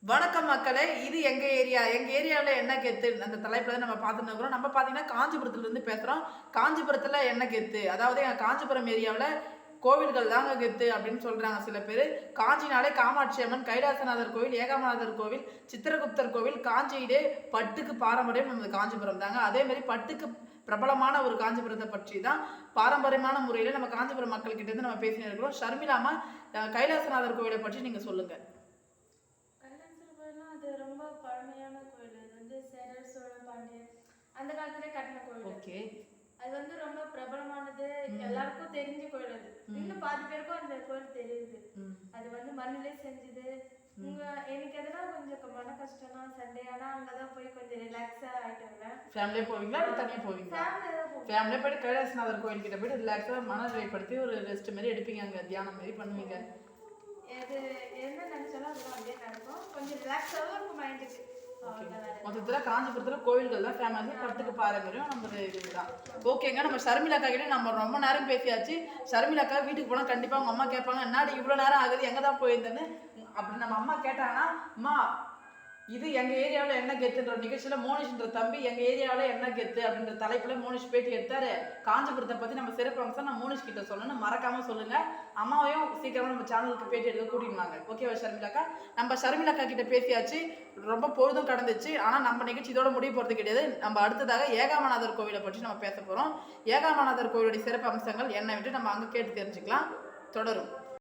வணக்கம் மக்களே, இது எங்க ஏரியா. எங்க ஏரியாவில் என்ன கெத்து அந்த தலைப்புல தான் நம்ம பார்த்துட்டு இருக்கிறோம். நம்ம பார்த்தீங்கன்னா காஞ்சிபுரத்துல இருந்து பேசுறோம். காஞ்சிபுரத்துல என்ன கெத்து, அதாவது எங்க காஞ்சிபுரம் ஏரியாவில் கோவில்கள் தாங்க கெத்து அப்படின்னு சொல்றாங்க சில பேர். காஞ்சினாலே காமாட்சி அம்மன், கைலாசநாதர் கோவில், ஏகாமநாதர் கோவில், சித்திரகுப்தர் கோவில், காஞ்சியிலே பட்டுக்கு பாரம்பரியம் நம்ம காஞ்சிபுரம் தாங்க. அதே மாதிரி பட்டுக்கு பிரபலமான ஒரு காஞ்சிபுரத்தை பற்றி தான் பாரம்பரியமான முறையில் நம்ம காஞ்சிபுரம் மக்கள் கிட்ட இருந்து நம்ம பேசிட்டு இருக்கிறோம். ஷர்மிளாமா, கைலாசநாதர் கோவிலை பற்றி நீங்க சொல்லுங்க. அது ரொம்ப பழமையான கோயில். அது வந்து சேரர் சோழ பாண்டியர் அந்த காலத்திலே கட்டின கோயில். ஓகே. அது வந்து ரொம்ப பிரபலமானது, எல்லாருக்கும் தெரிஞ்ச கோயில். அது இன்னும் பாதி பேருக்கும் அந்த கோயில் தெரியுது. அது வந்து மண்ணிலே செஞ்சது. எனக்கு எதனா கொஞ்சம் மன கஷ்டம்னா சண்டே ஆனா அங்கதான் போய் கொஞ்சம் ரிலாக்ஸா ஆயிட்டு வருவேன். ஃபேமிலியா போவீங்களா இல்லை தனியாக போவீங்களா? ஃபேமிலியா போயிட்டு கைலாசநாதர் கோயில் கிட்ட போயிட்டு ரிலாக்ஸாக மனநிலைப்படுத்தி ஒரு ரெஸ்ட் மாதிரி எடுப்பீங்க, அங்கே தியானம் மாதிரி பண்ணுவீங்க. இது என்ன நினைச்சாலும் அதெல்லாம் அப்படியே நடக்கும். கொஞ்சம் ரிலாக்ஸாகவும் இருக்கும் மைண்டுக்கு. மொத்தத்தில் காஞ்சிபுரத்தில் கோவில்கள் தான் ஃபேமஸ், பட்டுக்கு பாரம்பரியம் நம்ம இதுதான். ஓகேங்க, நம்ம ஷர்மிளாக்கா கிட்ட நம்ம ரொம்ப நேரம் பேசியாச்சு. ஷர்மிளாக்கா வீட்டுக்கு போனால் கண்டிப்பாக அவங்க அம்மா கேட்பாங்க, என்னாடி இவ்வளோ நேரம் ஆகுது, எங்கே தான் போயிருந்தேன்னு. அப்படி நம்ம அம்மா கேட்டாங்கன்னா, அம்மா இது எங்கள் ஏரியாவில் என்ன கெத்துன்ற நிகழ்ச்சியில் மோனிஷ்ன்ற தம்பி எங்கள் ஏரியாவில் என்ன கெத்து அப்படின்ற தலைப்பில் மோனிஷ் பேட்டி எடுத்தார். காஞ்சிபுரத்தை பற்றி நம்ம சிறப்பு அம்சம் நான் மோனிஷ் கிட்ட சொல்லணும்னு மறக்காமல் சொல்லுங்கள். அம்மாவையும் சீக்கிரமாக நம்ம சேனலுக்கு பேட்டி எடுக்க கூட்டிடுவாங்க. ஓகேவா ஷர்மிளாக்கா? நம்ம ஷர்மிளாக்கா கிட்ட பேசியாச்சு, ரொம்ப பொழுதும் கடந்துச்சு. ஆனால் நம்ம நிகழ்ச்சி இதோட முடிவு போகிறது கிடையாது. நம்ம அடுத்ததாக ஏகாமநாதர் கோவிலை பற்றி நம்ம பேச போகிறோம். ஏகாமநாதர் கோவிலுடைய சிறப்பு அம்சங்கள் என்னவென்று நம்ம அங்கே கேட்டு தெரிஞ்சுக்கலாம். தொடரும்.